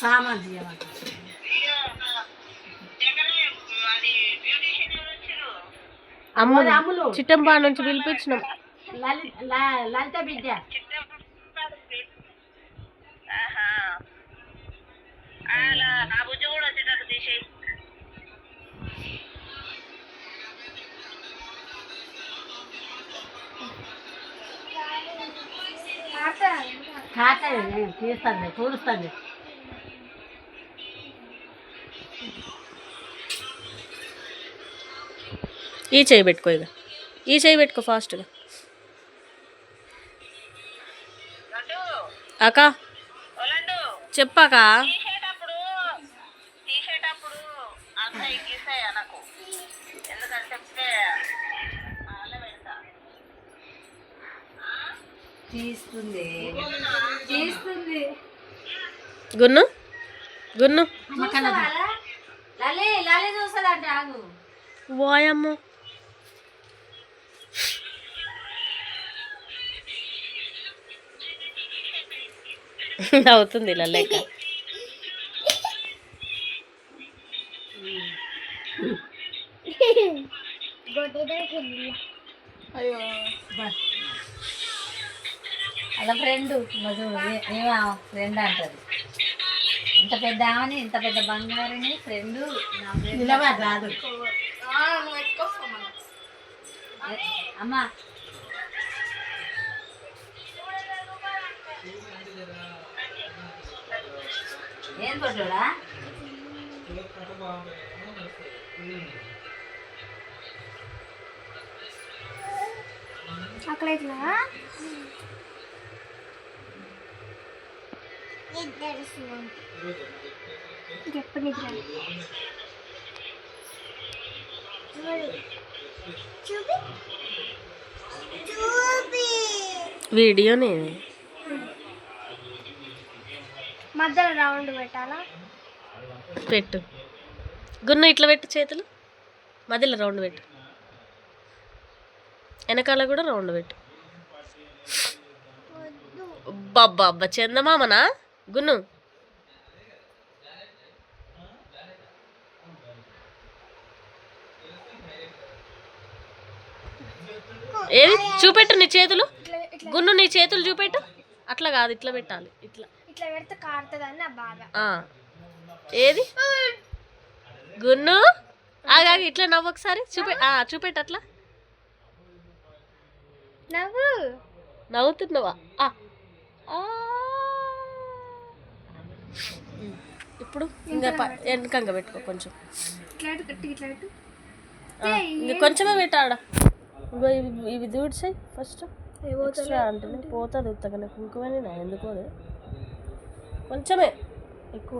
సామాన్ తీయమంట. అమ్ములు చిట్టంబా నుంచి పిలిపించినాం. లలిత బిడ్డ తీస్తాను చూడుస్తాను. ఈ చేయి పెట్టుకో, ఇక ఈ చేయి పెట్టుకో ఫాస్ట్గా. అక్క చెప్పాక తీస్తుంది గున్ను గున్ను లలి చూస్తుందంట. ఆగు వాయమ్మ. అవుతుంది లెక్క. అయ్యో అలా ఫ్రెండ్ ఏమో ఫ్రెండ్ అంటది. ఇంత పెద్ద ఆమెని, ఇంత పెద్ద బంగారుని ఫ్రెండ్ రాదు. అమ్మా ఏం కొట్టుడా అక్కడ ఇట్లా ఎప్పుడు నిద్ర వీడియోనే మధ్యలో రౌండ్ పెట్టాలా? పెట్టు గున్ను, ఇట్లా పెట్టు చేతులు, మధ్యలో రౌండ్ పెట్టు, వెనకాల కూడా రౌండ్ పెట్టు. అబ్బా అబ్బా చందమామనా గున్ను? ఏది చూపెట్టు నీ చేతులు గున్ను, నీ చేతులు చూపెట్టు. అట్లా కాదు, ఇట్లా పెట్టాలి. ఇట్లా ఇట్లా పెడితే కారుతుందని నా బాధ. ఏది గున్ను? ఆగాగి ఇట్లా నవ్వు ఒకసారి చూపెట్టు. అట్లా నవ్వు. నవ్వుతున్నావా? ఇప్పుడు ఇంకా వెనకంగా పెట్టుకో కొంచెం. ఇంకా కొంచెమే పెట్టాడ. ఇవి దూడ్చాయి ఫస్ట్. ఎక్స్ట్రా అంటే పోతుంది ఉత్తగానే. కుంకుమని నా ఎందుకో కొంచెమే, ఎక్కువ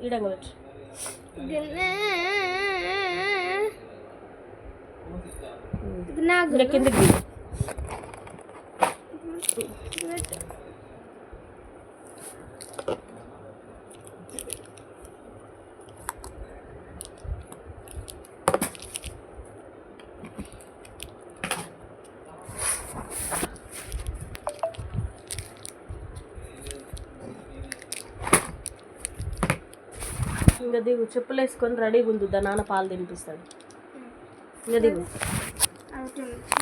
ఈడంగా పెట్టు. కిందకి ఇంకా దిగు. చెప్పులు వేసుకొని రెడీగా ఉంది. నాన్న పాలు తినిపిస్తాడు. ఇంకా దిగు.